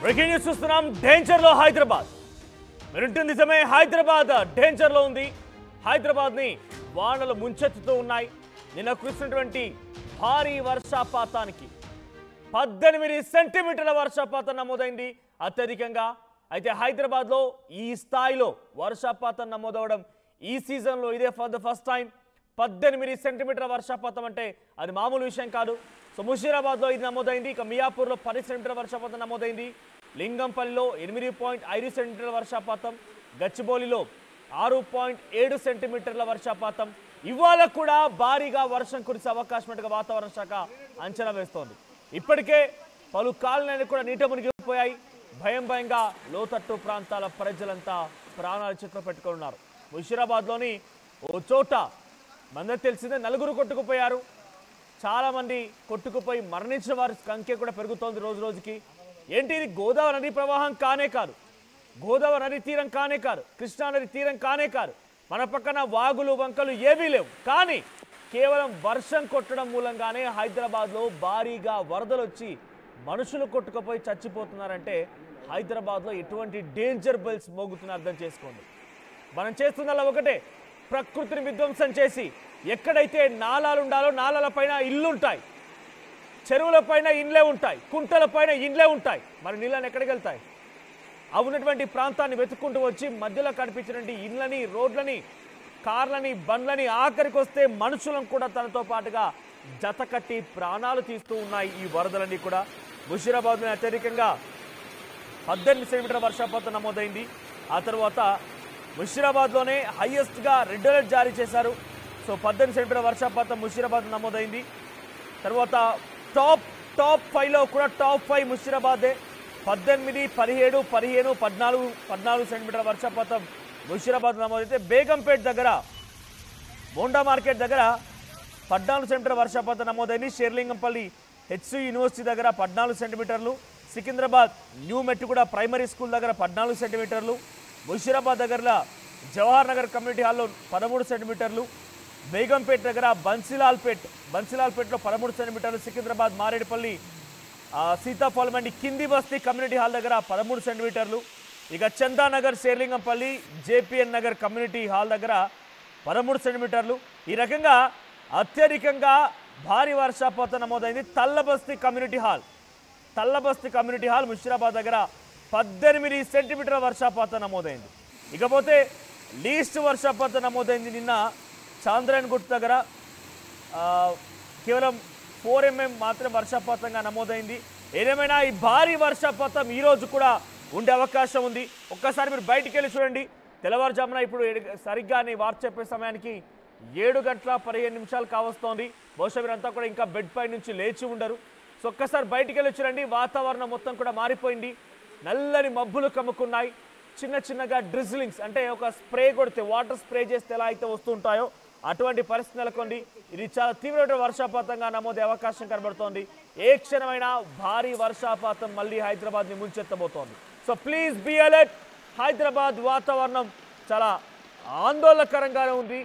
Breaking news చూస్తున్నాం. Danger లో హైదరాబాద్. మీరుంటుంది నిజమే, హైదరాబాద్ డేంజర్ లో ఉంది. హైదరాబాద్ ని వానలు ముంచెత్తుతూ ఉన్నాయి. నిన్న కురిసినటువంటి భారీ వర్షపాతానికి 18 సెంటీమీటర్ల వర్షపాతం నమోదైంది అత్యధికంగా. అయితే హైదరాబాద్ లో ఈ స్థాయిలో వర్షపాతం నమోదవడం ఈ సీజన్ లో ఇదే ఫర్ ద ఫస్ట్ టైం. 18 సెంటీమీటర్ల వర్షపాతం అంటే అది మామూలు విషయం కాదు. సో ముషీరాబాద్ లో ఇది నమోదైంది. ఇక మియాపూర్ లో 10 సెంటీమీటర్ల వర్షపాతం నమోదైంది. లింగంపల్లిలో 8.5 సెంటీమీటర్ల వర్షపాతం, గచ్చిబౌలిలో 6.7 సెంటీమీటర్ల వర్షపాతం. ఇవాళ కూడా భారీగా వర్షం కురిసే అవకాశం ఉన్నట్టుగా వాతావరణ శాఖ అంచనా వేస్తోంది. ఇప్పటికే పలు కాలనీలు కూడా నీట మునిగిపోయాయి. భయంగా లోతట్టు ప్రాంతాల ప్రజలంతా ప్రాణాలు చేతిలో పెట్టుకున్నారు. ముషీరాబాద్లోని ఓ చోట మందరికి తెలిసిందే 4 కొట్టుకుపోయారు. చాలామంది కొట్టుకుపోయి మరణించిన వారి సంఖ్య కూడా పెరుగుతోంది రోజు రోజుకి. ఏంటి ఇది? గోదావరి నది ప్రవాహం కానే కాదు, గోదావరి నది తీరం కానే కాదు, కృష్ణానది తీరం కానే కాదు. మన పక్కన వాగులు వంకలు ఏవీ లేవు. కానీ కేవలం వర్షం కొట్టడం మూలంగానే హైదరాబాద్లో భారీగా వరదలు వచ్చి మనుషులు కొట్టుకుపోయి చచ్చిపోతున్నారంటే హైదరాబాద్లో ఎటువంటి డేంజర్ బెల్స్ మోగుతున్నా అర్థం చేసుకోండి. మనం చేస్తున్నలా ఒకటే, ప్రకృతిని విధ్వంసం చేసి ఎక్కడైతే నాలాలు ఉండాలో నాలాల పైన ఇల్లుంటాయి, చెరువుల పైన ఇండ్లే ఉంటాయి, కుంటల పైన ఇండ్లే ఉంటాయి. మరి నీళ్ళని ఎక్కడికి వెళ్తాయి? అవి ఉన్నటువంటి ప్రాంతాన్ని వెతుక్కుంటూ వచ్చి మధ్యలో కనిపించినటువంటి ఇండ్లని, రోడ్లని, కార్లని, బండ్లని, ఆఖరికి వస్తే మనుషులను కూడా తనతో పాటుగా జత కట్టి ప్రాణాలు తీస్తూ ఉన్నాయి ఈ వరదలన్నీ కూడా. ముషీరాబాద్ మీద అత్యధికంగా 18 సెంటీమీటర్ల వర్షపాతం నమోదైంది. ఆ తర్వాత ముషీరాబాద్లోనే హైయెస్ట్గా రెడ్ అలర్ట్ జారీ చేశారు. సో 18 సెంటీమీటర్ల వర్షపాతం ముషీరాబాద్ నమోదైంది. తర్వాత టాప్ 5లో కూడా టాప్ 5 ముషీరాబాదే. 18, 17, 15, 14 సెంటీమీటర్ల వర్షపాతం ముషీరాబాద్ నమోదైతే, బేగంపేట్ దగ్గర బోండా మార్కెట్ దగ్గర 14 సెంటీమీటర్ల వర్షపాతం నమోదైంది. షేర్లింగంపల్లి హెచ్సి యూనివర్సిటీ దగ్గర 14 సెంటీమీటర్లు, Secunderabad new Mettiguda primary school దగ్గర 14 సెంటీమీటర్లు, ముషీరాబాద్ దగ్గర జవహర్ నగర్ కమ్యూనిటీ హాల్లో 13 సెంటీమీటర్లు, బేగంపేట్ దగ్గర బన్సిలాల్పేట్లో 13 సెంటీమీటర్లు, సికింద్రాబాద్ మారేడుపల్లి సీతాఫలమండి కింది బస్తీ కమ్యూనిటీ హాల్ దగ్గర 13 సెంటీమీటర్లు, ఇక Chandanagar Serilingampally JPN Nagar community hall దగ్గర 13 సెంటీమీటర్లు. ఈ రకంగా అత్యధికంగా భారీ వర్షపాతం నమోదైంది తల్లబస్తీ కమ్యూనిటీ హాల్ ముషీరాబాద్ దగ్గర 18 సెంటీమీటర్ల వర్షపాతం నమోదైంది. ఇకపోతే లీస్ట్ వర్షపాతం నమోదైంది నిన్న చాంద్రాయణగుట్ట దగ్గర, కేవలం 4 mm మాత్రం వర్షపాతంగా నమోదైంది. ఏదేమైనా ఈ భారీ వర్షపాతం ఈరోజు కూడా ఉండే అవకాశం ఉంది. ఒక్కసారి మీరు బయటికి వెళ్ళి చూడండి. తెల్లవారుజామున ఇప్పుడు సరిగ్గా వార్త చెప్పే సమయానికి 7:15 కావస్తోంది. బహుశా మీరంతా కూడా ఇంకా బెడ్ పై నుంచి లేచి ఉండరు. సో ఒక్కసారి బయటికి వెళ్ళి చూడండి. వాతావరణం మొత్తం కూడా మారిపోయింది. నల్లని మబ్బులు కమ్ముకున్నాయి. చిన్నగా డ్రిజ్లింగ్స్, అంటే ఒక స్ప్రే కొడితే, వాటర్ స్ప్రే చేస్తే ఎలా అయితే వస్తుంటాయో అటువంటి పరిస్థితి నెలకొంది. ఇది చాలా తీవ్రమైన వర్షపాతంగా నమోదే అవకాశం కనబడుతోంది. ఏ క్షణమైనా భారీ వర్షపాతం మళ్ళీ హైదరాబాద్ని ముంచెత్తబోతోంది. So please be alert. Hyderabad వాతావరణం చాలా ఆందోళనకరంగానే ఉంది.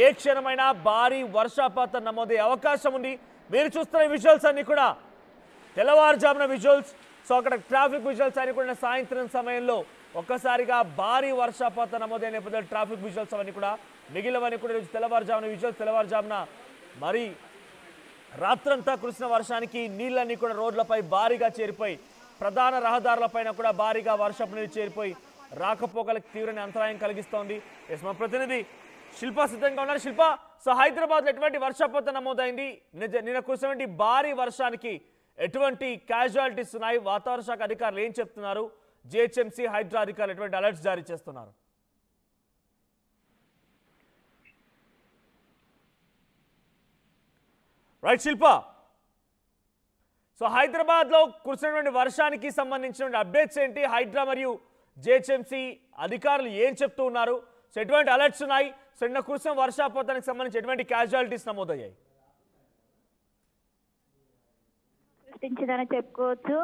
ఏ క్షణమైనా భారీ వర్షపాతం నమోదే అవకాశం ఉంది. మీరు చూస్తున్న విజువల్స్ అన్ని కూడా తెల్లవారుజామున విజువల్స్. సో అక్కడ ట్రాఫిక్ విజువల్స్ అన్ని కూడా సాయంత్రం సమయంలో ఒక్కసారిగా భారీ వర్షపాతం నమోదైన నేపథ్యంలో ట్రాఫిక్ విజువల్స్ అవన్నీ కూడా మిగిలినవన్నీ కూడా తెల్లవారుజామున విజువల్స్. తెల్లవారుజామున మరి రాత్రంతా కురిసిన వర్షానికి నీళ్ళన్నీ కూడా రోడ్లపై భారీగా చేరిపోయి, ప్రధాన రహదారులపైన కూడా భారీగా వర్షపు నీరు చేరిపోయి రాకపోకలకు తీవ్రమైన అంతరాయం కలిగిస్తోంది. మా ప్రతినిధి శిల్ప సిద్ధంగా ఉన్నారు. శిల్ప, సో హైదరాబాద్లో ఎటువంటి వర్షపాతం నమోదైంది? నిన్న కురిసినటువంటి భారీ వర్షానికి ఎటువంటి క్యాజువాలిటీస్ ఉన్నాయి? వాతావరణ శాఖ అధికారులు ఏం చెప్తున్నారు? జిహెచ్ఎంసీ హైడ్రా అధికారులు ఎటువంటి అలర్ట్స్ జారీ చేస్తున్నారు? రైట్ శిల్ప, సో హైదరాబాద్లో కురిసినటువంటి వర్షానికి సంబంధించిన అప్డేట్స్ ఏంటి? హైడ్రా మరియు జిహెచ్ఎంసీ అధికారులు ఏం చెప్తూ ఉన్నారు? సో ఎటువంటి అలర్ట్స్ ఉన్నాయి? సో నిన్న కురిసిన వర్షపాతానికి సంబంధించి ఎటువంటి క్యాజువాలిటీస్ నమోదయ్యాయి? సృష్టించిందని చెప్పుకోవచ్చు.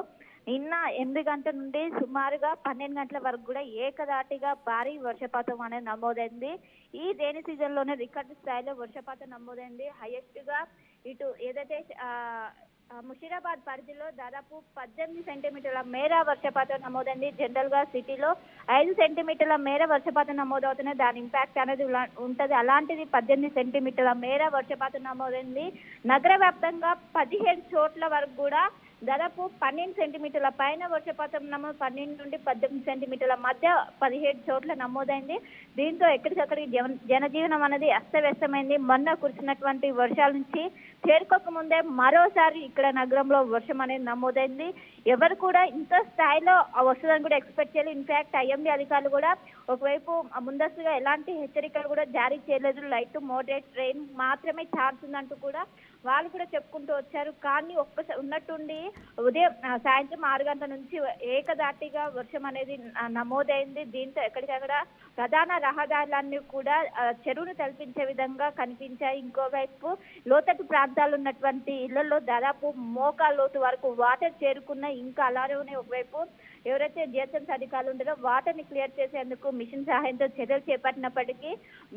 నిన్న 8 గంటల నుండి సుమారుగా 12 గంటల వరకు కూడా ఏకదాటిగా భారీ వర్షపాతం అనేది నమోదైంది. ఈ రైనీ సీజన్ లోనే రికార్డు స్థాయిలో వర్షపాతం నమోదైంది. హైయెస్ట్ గా ఇటు ఏదైతే ముషీరాబాద్ పరిధిలో దాదాపు 18 సెంటీమీటర్ల మేర వర్షపాతం నమోదైంది. జనరల్ గా సిటీలో 5 సెంటీమీటర్ల మేర వర్షపాతం నమోదవుతున్నాయి. దాని ఇంపాక్ట్ అనేది ఉంటది. అలాంటిది 18 సెంటీమీటర్ల మేర వర్షపాతం నమోదైంది. నగర వ్యాప్తంగా 17 చోట్ల వరకు కూడా దాదాపు 12 సెంటీమీటర్ల పైన వర్షపాతం 12 నుండి 18 సెంటీమీటర్ల మధ్య 17 చోట్ల నమోదైంది. దీంతో ఎక్కడికక్కడికి జనజీవనం అనేది అస్తవ్యస్తమైంది. మొన్న కురిసినటువంటి వర్షాల నుంచి చేరుకోక ముందే మరోసారి ఇక్కడ నగరంలో వర్షం అనేది నమోదైంది. ఎవరు కూడా ఇంత స్థాయిలో వస్తుందని కూడా ఎక్స్పెక్ట్ చేయలేదు. ఇన్ఫాక్ట్ ఐఎండీ అధికారులు కూడా ఒకవైపు ముందస్తుగా ఎలాంటి హెచ్చరికలు కూడా జారీ చేయలేదు. లైట్ టు మోడరేట్ రెయిన్ మాత్రమే ఛాన్స్ ఉందంటూ కూడా వాళ్ళు కూడా చెప్పుకుంటూ వచ్చారు. కానీ ఒక్కసారి ఉన్నట్టుండి ఉదయం సాయంత్రం 6 గంటల నుంచి ఏకదాటిగా వర్షం అనేది నమోదైంది. దీంతో ఎక్కడికక్కడ ప్రధాన రహదారులన్నీ కూడా చెరువును తలపించే విధంగా కనిపించాయి. ఇంకోవైపు లోతట్టు ప్రాంతాలు ఉన్నటువంటి ఇళ్లలో దాదాపు మోకాళ్ళ లోతు వరకు వాటర్ చేరుకున్న ఇంకా అలానే ఒకవైపు ఎవరైతే జిహెచ్ఎంసీ అధికారులు ఉంటారో వాటర్ని క్లియర్ చేసేందుకు మిషన్ సహాయంతో చర్యలు చేపట్టినప్పటికీ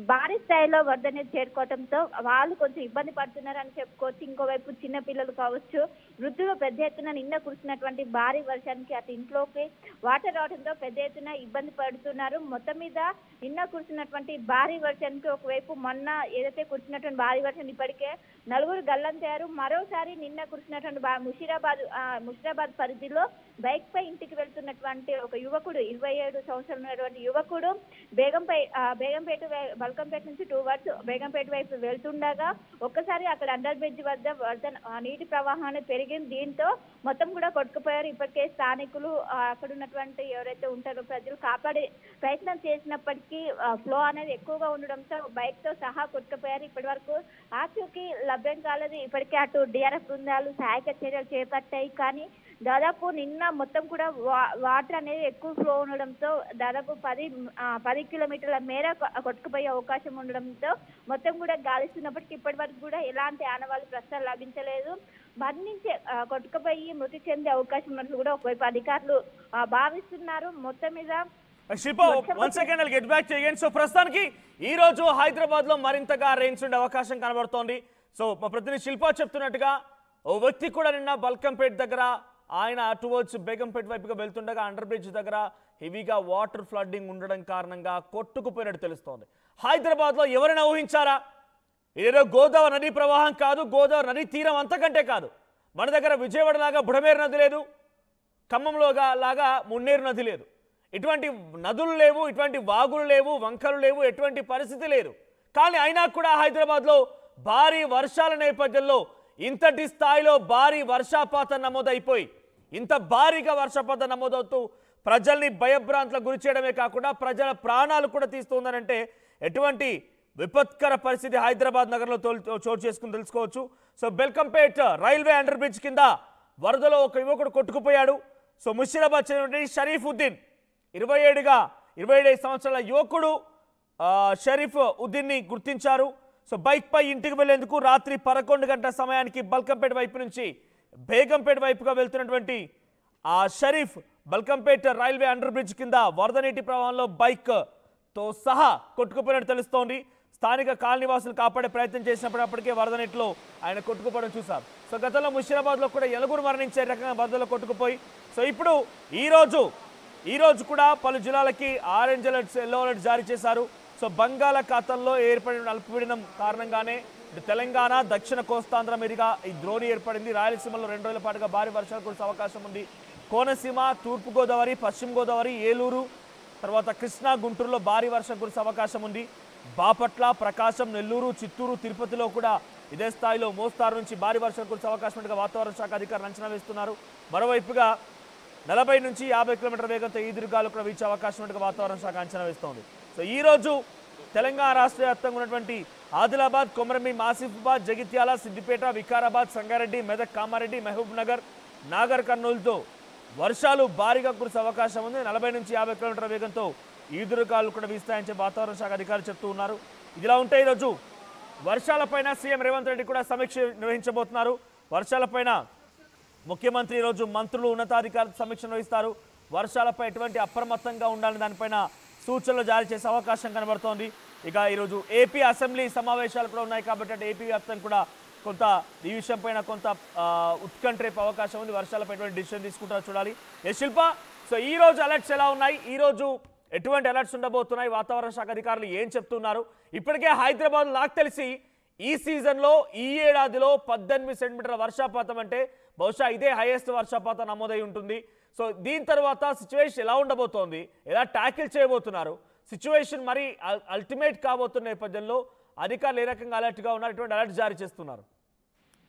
భారీ స్థాయిలో వరద అనేది చేరుకోవడంతో వాళ్ళు కొంచెం ఇబ్బంది పడుతున్నారని చెప్పుకోవచ్చు. ఇంకోవైపు చిన్న పిల్లలు కావచ్చు, వృద్ధులు పెద్ద ఎత్తున నిన్న కురిసినటువంటి భారీ వర్షానికి అటు ఇంట్లోకి వాటర్ రావడంతో పెద్ద ఎత్తున ఇబ్బంది పడుతున్నారు. మొత్తం మీద నిన్న కురిసినటువంటి భారీ వర్షానికి ఒకవైపు మొన్న ఏదైతే కురిసినటువంటి భారీ వర్షం ఇప్పటికే 4 గల్లంతయ్యారు. మరోసారి నిన్న కురిసినటువంటి ముషీరాబాద్ పరిధిలో బైక్ పై ఇంటికి వెళ్తున్నటువంటి ఒక యువకుడు 27 సంవత్సరాలు ఉన్నటువంటి యువకుడు బేగంపేట బల్కంపేట నుంచి టువర్డ్స్ బేగంపేట వైపు వెళ్తుండగా ఒక్కసారి అక్కడ అండర్ బ్రిడ్జ్ వద్ద నీటి ప్రవాహాన్ని పెరిగింది. దీంతో మొత్తం కూడా కొట్టుకుపోయారు. ఇప్పటికే స్థానికులు అక్కడ ఉన్నటువంటి ఎవరైతే ఉంటారో ప్రజలు కాపాడే ప్రయత్నం చేసినప్పటికీ ఫ్లో అనేది ఎక్కువగా ఉండడంతో బైక్ తో సహా కొట్టుకుపోయారు. ఇప్పటి వరకు ఆచూకీ లభ్యం కాలేదు. ఇప్పటికే అటు డిఆర్ఎఫ్ బృందాలు సహాయక చర్యలు చేపట్టాయి. కానీ దాదాపు నిన్న మొత్తం కూడా వాటర్ అనేది ఎక్కువ ఫ్లో ఉండడంతో దాదాపు 10 కిలోమీటర్ల మేర కొట్టుకుపోయే అవకాశం ఉండడంతో మొత్తం కూడా గాలిస్తున్నప్పటికీ ఇప్పటి వరకు కూడా ఎలాంటి ఆనవాళ్ళు ప్రస్తుతం లభించలేదు. మరణించే కొట్టుకుపోయి మృతి చెందే అవకాశం ఉన్నట్లు కూడా ఒకవైపు అధికారులు భావిస్తున్నారు. మొత్తం మీద శిల్ప 1 second I'll get back to you again. So ప్రస్తుతానికి ఈ రోజు హైదరాబాద్ లో మరింతగా రెయిన్స్ ఉండే అవకాశం కనబడుతోంది. సో మా ప్రతినిధి శిల్ప చెప్తున్నట్టుగా ఓ వ్యక్తి కూడా నిన్న బల్కంపేట దగ్గర ఆయన టువర్డ్స్ బేగంపేట వైపుగా వెళ్తుండగా అండర్ బ్రిడ్జ్ దగ్గర హెవీగా వాటర్ ఫ్లడ్డింగ్ ఉండడం కారణంగా కొట్టుకుపోయినట్టు తెలుస్తోంది. హైదరాబాద్లో ఎవరైనా ఊహించారా? ఏదో గోదావరి నదీ ప్రవాహం కాదు, గోదావరి నదీ తీరం అంతకంటే కాదు. మన దగ్గర విజయవాడ లాగా బుడమేరు నది లేదు, ఖమ్మంలో లాగా మున్నేరు నది లేదు. ఇటువంటి నదులు లేవు, ఇటువంటి వాగులు లేవు, వంకలు లేవు, ఎటువంటి పరిస్థితి లేదు. కానీ అయినా కూడా హైదరాబాద్లో భారీ వర్షాల నేపథ్యంలో ఇంతటి స్థాయిలో భారీ వర్షపాతం నమోదైపోయి ఇంత భారీగా వర్షపాతం నమోదవుతూ ప్రజల్ని భయభ్రాంతులకు గురి చేయడమే కాకుండా ప్రజల ప్రాణాలు కూడా తీస్తుందనంటే ఎటువంటి విపత్కర పరిస్థితి హైదరాబాద్ నగరంలో చోటు చేసుకుని తెలుసుకోవచ్చు. సో బెల్కంపేట్ రైల్వే అండర్ బ్రిడ్జ్ కింద వరదలో ఒక యువకుడు కొట్టుకుపోయాడు. సో ముషీరాబాద్ చెందిన షరీఫ్ ఉద్దీన్ 27 సంవత్సరాల యువకుడు షరీఫ్ ఉద్దీన్ని గుర్తించారు. సో బైక్ పై ఇంటికి వెళ్లేందుకు రాత్రి 11 గంటల సమయానికి బల్కంపేట వైపు నుంచి బేగంపేట వైపుగా వెళ్తున్నటువంటి ఆ Sharif Balkampet railway under bridge కింద వరద నీటి ప్రవాహంలో బైక్తో సహా కొట్టుకుపోయినట్టు తెలుస్తోంది. స్థానిక కాలనీవాసులు కాపాడే ప్రయత్నం చేసినప్పటికే వరద నీటిలో ఆయన కొట్టుకుపోవడం చూశారు. సో గతంలో ముషీరాబాద్లో కూడా ఎలుగురు మరణించే రకంగా వరదలో కొట్టుకుపోయి సో ఇప్పుడు ఈ రోజు కూడా పలు జిల్లాలకి ఆరెంజ్ అలర్ట్స్, ఎల్లో అలర్ట్ జారీ చేశారు. సో బంగాళాఖాతంలో ఏర్పడిన అల్పపీడనం కారణంగానే తెలంగాణ దక్షిణ కోస్తాంధ్ర మీదుగా ఈ ద్రోణి ఏర్పడింది. రాయలసీమలో 2 రోజుల పాటుగా భారీ వర్షాలు కురిసే అవకాశం ఉంది. కోనసీమ, తూర్పుగోదావరి, పశ్చిమ గోదావరి, ఏలూరు, తర్వాత కృష్ణా, గుంటూరులో భారీ వర్షం కురిసే అవకాశం ఉంది. బాపట్ల, ప్రకాశం, నెల్లూరు, చిత్తూరు, తిరుపతిలో కూడా ఇదే స్థాయిలో మోస్తారు నుంచి భారీ వర్షం కురిసే అవకాశం ఉండగా వాతావరణ శాఖ అధికారులు అంచనా వేస్తున్నారు. మరోవైపుగా 40 నుంచి 50 కిలోమీటర్ల వేగంతో ఈదురుగాలు కూడా వీచే అవకాశం ఉండగా వాతావరణ శాఖ అంచనా వేస్తోంది. సో ఈరోజు తెలంగాణ రాష్ట్ర వ్యాప్తంగా ఉన్నటువంటి ఆదిలాబాద్, కొమరంభీం, ఆసిఫాబాద్, జగిత్యాల, సిద్దిపేట, వికారాబాద్, సంగారెడ్డి, మెదక్, కామారెడ్డి, మహబూబ్ నగర్, నాగర్ కర్నూలుతో వర్షాలు భారీగా కురిసే అవకాశం ఉంది. 40 నుంచి 50 కిలోమీటర్ల వేగంతో ఈదురుగాలు కూడా వీస్తాయని వాతావరణ శాఖ అధికారులు చెప్తూ ఉన్నారు. ఇదిలా ఉంటే ఈరోజు వర్షాలపైన సీఎం రేవంత్ రెడ్డి కూడా సమీక్ష నిర్వహించబోతున్నారు. వర్షాలపైన ముఖ్యమంత్రి ఈరోజు మంత్రులు, ఉన్నతాధికారులు సమీక్ష నిర్వహిస్తారు. వర్షాలపై ఎటువంటి అప్రమత్తంగా ఉండాలని దానిపైన సూచనలు జారీ చేసే అవకాశం కనబడుతోంది. ఇక ఈరోజు ఏపీ అసెంబ్లీ సమావేశాలు కూడా ఉన్నాయి కాబట్టి ఏపీ వ్యాప్తంగా కూడా కొంత ఈ విషయం పైన కొంత ఉత్కంఠ రేపు అవకాశం ఉంది. వర్షాలపై ఎటువంటి డిసిషన్ తీసుకుంటారో చూడాలి. శిల్ప, సో ఈ రోజు అలర్ట్స్ ఎలా ఉన్నాయి, ఈ రోజు ఎటువంటి అలర్ట్స్ ఉండబోతున్నాయి, వాతావరణ శాఖ అధికారులు ఏం చెప్తున్నారు? ఇప్పటికే హైదరాబాద్ నాకు తెలిసి ఈ సీజన్లో ఈ ఏడాదిలో 18 సెంటీమీటర్ల వర్షపాతం అంటే బహుశా ఇదే హైయెస్ట్ వర్షపాతం నమోదై ఉంటుంది. సో దీని తర్వాత సిచ్యువేషన్ ఎలా ఉండబోతోంది, ఎలా ట్యాకిల్ చేయబోతున్నారు, సిచ్యువేషన్ మరి అల్టిమేట్ కాబోతున్న నేపథ్యంలో అధికారులు ఏ రకంగా అలర్ట్గా ఉన్నారు, ఎటువంటి అలర్ట్ జారీ చేస్తున్నారు?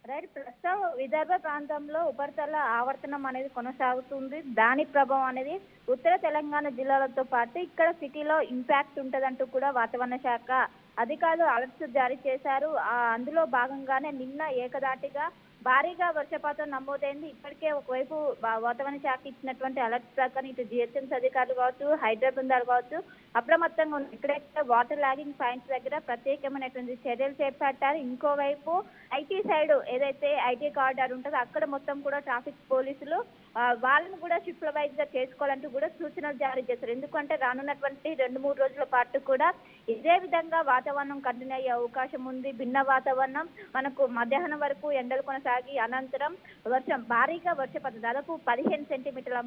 రైట్, ప్రస్తుతం విదర్భ ప్రాంతంలో ఉపరితల ఆవర్తనం అనేది కొనసాగుతుంది. దాని ప్రభావం అనేది ఉత్తర తెలంగాణ జిల్లాలతో పాటు ఇక్కడ సిటీలో ఇంపాక్ట్ ఉంటదంటూ కూడా వాతావరణ శాఖ అధికారులు అలర్ట్స్ జారీ చేశారు. అందులో భాగంగానే నిన్న ఏకదాటిగా భారీగా వర్షపాతం నమోదైంది. ఇప్పటికే ఒకవైపు వాతావరణ శాఖ ఇచ్చినటువంటి అలర్ట్ ప్రకారం ఇటు జిహెచ్ఎంసీ అధికారులు కావచ్చు, హైడ్రా బృందాలు కావచ్చు అప్రమత్తంగా ఉంది. ఇక్కడెక్కడ వాటర్ లాగింగ్ పాయింట్స్ దగ్గర ప్రత్యేకమైనటువంటి చర్యలు చేపట్టారు. ఇంకోవైపు ఐటీ సైడ్ ఏదైతే ఐటీ కారిడార్ ఉంటుందో అక్కడ మొత్తం కూడా ట్రాఫిక్ పోలీసులు వాళ్ళని కూడా షిఫ్ట్ల వైజ్ గా చేసుకోవాలంటూ కూడా సూచనలు జారీ చేశారు. ఎందుకంటే రానున్నటువంటి 2-3 రోజుల పాటు కూడా ఇదే విధంగా వాతావరణం కంటిన్యూ అయ్యే అవకాశం ఉంది. భిన్న వాతావరణం మనకు మధ్యాహ్నం వరకు ఎండలు కొనసాగి అనంతరం భారీగా వర్షపాతం దాదాపు 15 సెంటీమీటర్ల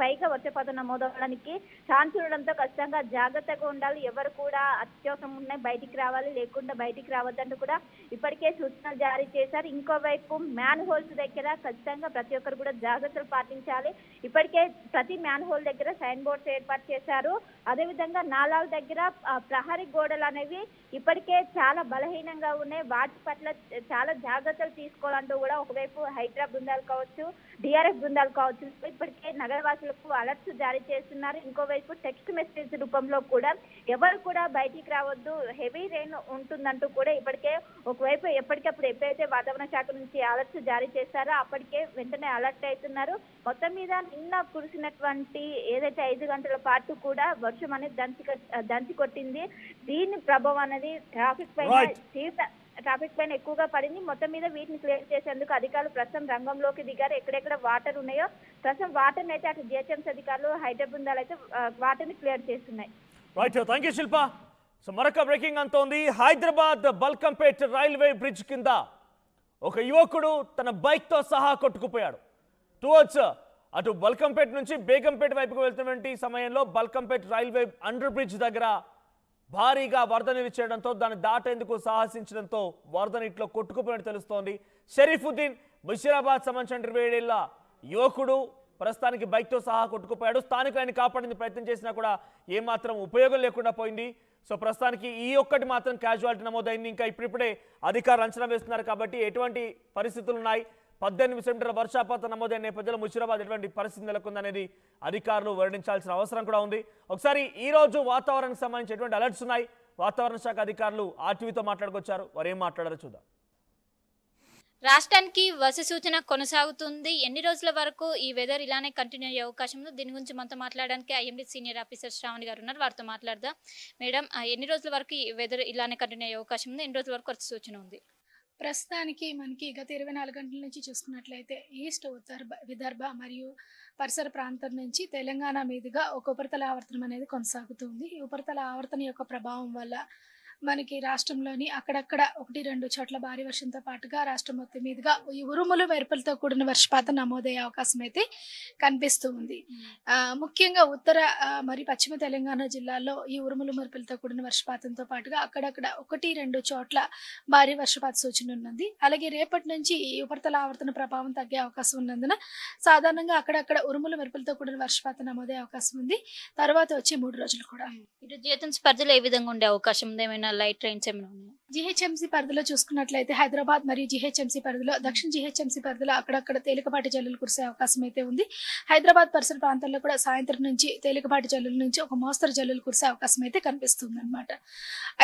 పైగా వర్షపాతం నమోదవడానికి ఛాన్స్ ఉండడంతో ఖచ్చితంగా జాగ్రత్తగా ఉండాలి. ఎవరు కూడా అత్యవసరం ఉన్నాయి బయటికి రావాలి, లేకుండా బయటికి రావద్దంటూ కూడా ఇప్పటికే సూచనలు జారీ చేశారు. ఇంకోవైపు మ్యాన్ హోల్స్ దగ్గర ఖచ్చితంగా ప్రతి ఒక్కరు కూడా జాగ్రత్తలు పాటించాలి. ఇప్పటికే ప్రతి మ్యాన్ హోల్ దగ్గర సైన్ బోర్డ్స్ ఏర్పాటు చేశారు. అదేవిధంగా నాలాల దగ్గర ప్రహరీ గోడలు అనేవి ఇప్పటికే చాలా బలహీనంగా ఉన్నాయి. వాటి పట్ల చాలా జాగ్రత్తలు తీసుకోవాలంటూ కూడా ఒకవైపు హైడ్రా బృందాలు కావచ్చు, డిఆర్ఎఫ్ బృందాలు కావచ్చు ఇప్పటికే నగరవాసులకు అలర్ట్స్ జారీ చేస్తున్నారు. ఇంకోవైపు టెక్స్ట్ మెసేజ్ రూపంలో కూడా ఎవరు కూడా బయటికి రావద్దు, హెవీ రెయిన్ ఉంటుందంటూ కూడా ఇప్పటికే ఒకవైపు ఎప్పటికప్పుడు ఎప్పుడైతే వాతావరణ శాఖ నుంచి అలర్ట్స్ జారీ చేస్తారో అప్పటికే వెంటనే అలర్ట్ అవుతున్నారు. మొత్తం మీద నిన్న కురిసినటువంటి ఏదైతే 5 గంటల పాటు కూడా వర్షం అనేది దంచి కొట్టింది. దీని ప్రభావం అనేది ట్రాఫిక్ పైన ఎక్కువగా పడింది. మొత్తం మీద వీటిని క్లియర్ చేసేందుకు అధికారులు ప్రస్తుతం రంగంలోకి దిగారు. ఎక్కడెక్కడ వాటర్ ఉన్నాయో ప్రస్తుతం వాటర్ అయితే అటు జిహెచ్ఎంసీ అధికారులు హైడ్రా బృందాలు అయితే వాటర్ ని క్లియర్ చేస్తున్నాయి. Right, thank you Shilpa. So మరొక బ్రేకింగ్ అంతోంది. హైదరాబాద్ బల్కంపేట్ రైల్వే బ్రిడ్జ్ కింద ఒక యువకుడు తన బైక్ తో సహా కొట్టుకుపోయాడు. టువర్డ్స్ అటు బల్కంపేట్ నుంచి బేగంపేట వైపుకు వెళ్తున్నటువంటి సమయంలో బల్కంపేట్ రైల్వే అండర్ బ్రిడ్జ్ దగ్గర భారీగా వరద నీరు చేయడంతో దాన్ని దాటేందుకు సాహసించడంతో వరద నీటిలో కొట్టుకుపోయినట్టు తెలుస్తోంది. షరీఫుద్దీన్ ముషీరాబాద్ సంబంధించిన 27 ఏళ్ల యువకుడు ప్రస్తుతానికి బైక్తో సహా కొట్టుకుపోయాడు. స్థానికులను కాపాడేందుకు ప్రయత్నం చేసినా కూడా ఏమాత్రం ఉపయోగం లేకుండా పోయింది. సో ప్రస్తుతానికి ఈ ఒక్కటి మాత్రం క్యాజువాలిటీ నమోదైంది. ఇంకా ఇప్పుడిప్పుడే అధికారులు అంచనా వేస్తున్నారు కాబట్టి ఎటువంటి పరిస్థితులు ఉన్నాయి, 18 సెంటీమీటర్ల వర్షపాతం నమోదైన నేపథ్యంలో ముషీరాబాద్ ఎటువంటి పరిస్థితి నెలకొందనేది అధికారులు వెల్లడించాల్సిన అవసరం కూడా ఉంది. ఒకసారి ఈ రోజు వాతావరణానికి సంబంధించి ఎటువంటి అలర్ట్స్ ఉన్నాయి, వాతావరణ శాఖ అధికారులు ఆర్టీవీతో మాట్లాడుకొచ్చారు, వారు ఏం మాట్లాడారో చూద్దాం. రాష్ట్రానికి వర్ష సూచన కొనసాగుతుంది. ఎన్ని రోజుల వరకు ఈ వెదర్ ఇలానే కంటిన్యూ అయ్యే అవకాశం ఉంది? దీని గురించి మనతో మాట్లాడడానికి ఐఎండీ సీనియర్ ఆఫీసర్ శ్రావణి గారు ఉన్నారు, వారితో మాట్లాడదాం. మేడం, ఎన్ని రోజుల వరకు ఈ వెదర్ ఇలానే కంటిన్యూ అయ్యే అవకాశం ఉంది? ఎన్ని రోజుల వరకు వర్ష సూచన ఉంది? ప్రస్తుతానికి మనకి గత 24 గంటల నుంచి చూసుకున్నట్లయితే ఈస్ట్ విదర్భ మరియు పరిసర ప్రాంతం నుంచి తెలంగాణ మీదుగా ఒక ఉపరితల ఆవర్తనం అనేది కొనసాగుతుంది. ఈ ఉపరితల ఆవర్తన యొక్క ప్రభావం వల్ల మనకి రాష్ట్రంలోని అక్కడక్కడ 1-2 చోట్ల భారీ వర్షంతో పాటుగా రాష్ట్రం మొత్తం మీదుగా ఈ ఉరుములు మెరుపులతో కూడిన వర్షపాతం నమోదయ్యే అవకాశం అయితే కనిపిస్తూ ఉంది. ముఖ్యంగా ఉత్తర మరియు పశ్చిమ తెలంగాణ జిల్లాల్లో ఈ ఉరుములు మెరుపులతో కూడిన వర్షపాతంతో పాటుగా అక్కడక్కడ 1-2 చోట్ల భారీ వర్షపాత సూచన ఉన్నది. అలాగే రేపటి నుంచి ఈ ఉపరితల ఆవర్తన ప్రభావం తగ్గే అవకాశం ఉన్నందున సాధారణంగా అక్కడక్కడ ఉరుములు మెరుపులతో కూడిన వర్షపాతం నమోదయ్యే అవకాశం ఉంది. తర్వాత వచ్చే 3 రోజులు కూడా ఇటు జిహెచ్ఎంసీ పరిధిలో ఏ విధంగా ఉండే అవకాశం ఉంది? ఏమైనా లైట్ ట్రైన్స్ ఏమైనా ఉన్నాయి? జిహెచ్ఎంసీ పరిధిలో చూసుకున్నట్లయితే హైదరాబాద్ మరియు జిహెచ్ఎంసీ పరిధిలో దక్షిణ జిహెచ్ఎంసీ పరిధిలో అక్కడక్కడ తేలికపాటి జల్లులు కురిసే అవకాశం అయితే ఉంది. హైదరాబాద్ పరిసర ప్రాంతాల్లో కూడా సాయంత్రం నుంచి తేలికపాటి జల్లుల నుంచి ఒక మోస్తరు జల్లులు కురిసే అవకాశం అయితే కనిపిస్తుంది అనమాట.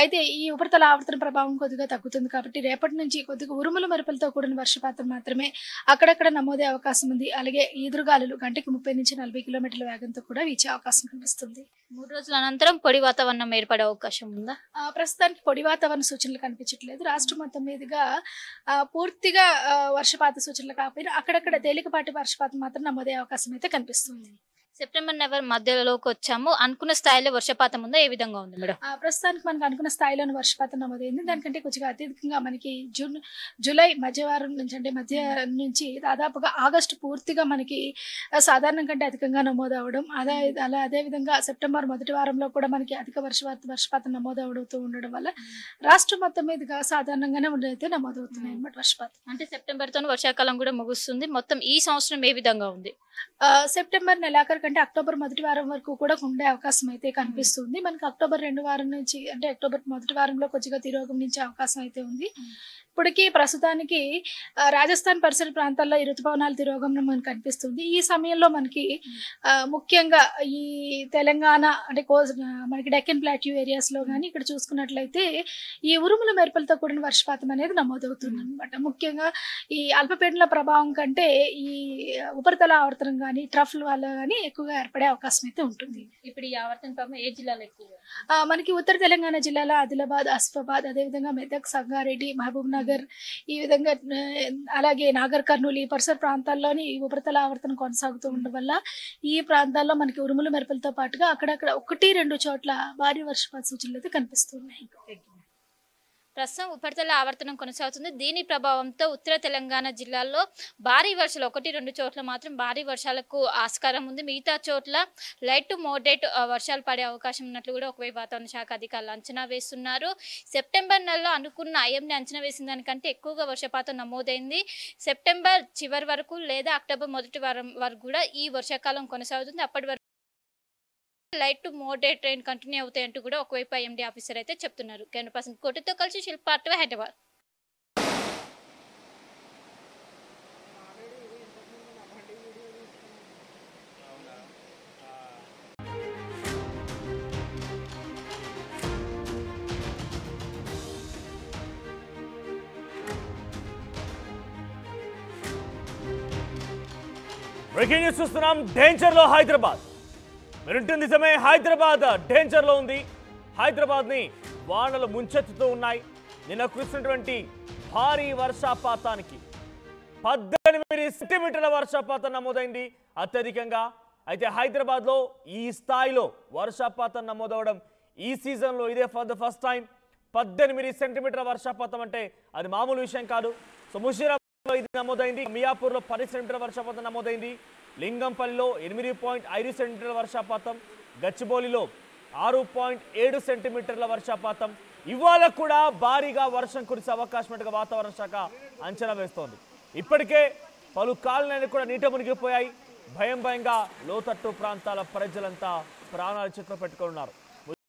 అయితే ఈ ఉపరితల ఆవర్తన ప్రభావం కొద్దిగా తగ్గుతుంది కాబట్టి రేపటి నుంచి కొద్దిగా ఉరుముల మెరుపులతో కూడిన వర్షపాతం మాత్రమే అక్కడక్కడ నమోదే అవకాశం ఉంది. అలాగే ఈదురుగాలులు గంటకి 30 నుంచి 40 కిలోమీటర్ల వేగంతో కూడా వీచే అవకాశం కనిపిస్తుంది. 3 రోజుల అనంతరం పొడి వాతావరణం ఏర్పడే అవకాశం ఉందా? ప్రస్తుతానికి పొడి వాతావరణ సూచనలు కనిపించట్లేదు. రాష్ట్రం మొత్తం మీదుగా పూర్తిగా వర్షపాత సూచనలు కాకపోయినా అక్కడక్కడ తేలికపాటి వర్షపాతం మాత్రం నమోదయ్యే అవకాశం అయితే కనిపిస్తుంది. సెప్టెంబర్ నెల మధ్యలోకి వచ్చాము, అనుకున్న స్థాయిలో వర్షపాతం ఉందా, ఏ విధంగా ఉంది మేడం? ప్రస్తుతానికి మనకు అనుకున్న స్థాయిలోని వర్షపాతం నమోదైంది. దానికంటే కొంచెం అత్యధికంగా మనకి జూలై మధ్యవారం నుంచి అంటే మధ్య నుంచి దాదాపుగా ఆగస్టు పూర్తిగా మనకి సాధారణం కంటే అధికంగా నమోదవడం, అదేవిధంగా సెప్టెంబర్ మొదటి వారంలో కూడా మనకి అధిక వర్షపాతం నమోదవుతూ ఉండడం వల్ల రాష్ట్రం మొత్తం మీదుగా సాధారణంగానే ఉండైతే నమోదవుతున్నాయి అన్నమాట వర్షపాతం. అంటే సెప్టెంబర్తో వర్షాకాలం కూడా ముగుస్తుంది. మొత్తం ఈ సంవత్సరం ఏ విధంగా ఉంది? సెప్టెంబర్ నెలాఖరు కంటే అక్టోబర్ మొదటి వారం వరకు కూడా ఉండే అవకాశం అయితే కనిపిస్తుంది. మనకి అక్టోబర్ 2 వారం నుంచి అంటే అక్టోబర్ మొదటి వారంలో కొద్దిగా తిరోగమనించే అవకాశం అయితే ఉంది. ఇప్పటికీ ప్రస్తుతానికి రాజస్థాన్ పరిసర ప్రాంతాల్లో ఈ ఋతుపవనాల తిరోగమనం మనకు కనిపిస్తుంది. ఈ సమయంలో మనకి ముఖ్యంగా ఈ తెలంగాణ అంటే మనకి డెక్కన్ ప్లాట్యూ ఏరియాస్లో కానీ ఇక్కడ చూసుకున్నట్లయితే ఈ ఉరుముల మెరుపులతో కూడిన వర్షపాతం అనేది నమోదవుతుంది అనమాట. ముఖ్యంగా ఈ అల్పపీడనాల ప్రభావం కంటే ఈ ఉపరితల ఆవర్తనం కానీ ట్రఫ్ల వల్ల కానీ ఎక్కువగా ఏర్పడే అవకాశం అయితే ఉంటుంది. ఇప్పుడు ఈ ఆవర్తన ప్రభావం ఏ జిల్లాలో ఎక్కువగా? మనకి ఉత్తర తెలంగాణ జిల్లాలో ఆదిలాబాద్, ఆసిఫాబాద్, అదేవిధంగా మెదక్, సంగారెడ్డి, మహబూబ్ నగర్, ఈ విధంగా అలాగే నాగర్ కర్నూలు ఈ పరిసర ప్రాంతాల్లోని ఉపరితల ఆవర్తనం కొనసాగుతూ ఉండడం వల్ల ఈ ప్రాంతాల్లో మనకి ఉరుములు మెరుపులతో పాటుగా అక్కడక్కడ 1-2 చోట్ల భారీ వర్షపాత సూచనలు అయితే కనిపిస్తున్నాయి. ప్రస్తుతం ఉపరితల ఆవర్తనం కొనసాగుతుంది. దీని ప్రభావంతో ఉత్తర తెలంగాణ జిల్లాల్లో భారీ వర్షాలు 1-2 చోట్ల మాత్రం భారీ వర్షాలకు ఆస్కారం ఉంది. మిగతా చోట్ల లైట్ టు మోడరేట్ వర్షాలు పడే అవకాశం ఉన్నట్లు కూడా ఒకవైపు వాతావరణ శాఖ అధికారులు అంచనా వేస్తున్నారు. సెప్టెంబర్ నెలలో అనుకున్న ఐఎంని అంచనా వేసిన దానికంటే ఎక్కువగా వర్షపాతం నమోదైంది. సెప్టెంబర్ చివరి వరకు లేదా అక్టోబర్ మొదటి వారం వరకు కూడా ఈ వర్షాకాలం కొనసాగుతుంది. అప్పటి వరకు light to moderate rain continue అవుతాయంటూ కూడా ఒకవైపు ఐఎండీ ఆఫీసర్ అయితే చెప్తున్నారు. 10% కోటితో కలిసి శిల్ప హైదరాబాద్. బ్రేకింగ్ న్యూస్ చూస్తున్నాం. డేంజర్లో హైదరాబాద్. వింటుంది నిజమే, హైదరాబాద్ డేంజర్లో ఉంది. హైదరాబాద్ని వానలు ముంచెత్తుతూ ఉన్నాయి. నిన్న కురిసినటువంటి భారీ వర్షపాతానికి 18 సెంటీమీటర్ల వర్షపాతం నమోదైంది అత్యధికంగా. అయితే హైదరాబాద్లో ఈ స్థాయిలో వర్షపాతం నమోదవడం ఈ సీజన్లో ఇదే ఫర్ ద ఫస్ట్ టైం. 18 సెంటీమీటర్ల వర్షపాతం అంటే అది మామూలు విషయం కాదు. సో ముషీరాబాద్లో ఇది నమోదైంది, మియాపూర్లో 10 సెంటీమీటర్ల వర్షపాతం నమోదైంది, లింగంపల్లిలో 8.5 సెంటీమీటర్ల వర్షపాతం, గచ్చిబౌలిలో 6.7 సెంటీమీటర్ల వర్షపాతం. ఇవాళ కూడా భారీగా వర్షం కురిసే అవకాశం ఉన్నట్టుగా వాతావరణ శాఖ అంచనా వేస్తోంది. ఇప్పటికే పలు కాలనీలు కూడా నీట మునిగిపోయాయి. భయంగా లోతట్టు ప్రాంతాల ప్రజలంతా ప్రాణాలు చేతిలో పెట్టుకున్నారు.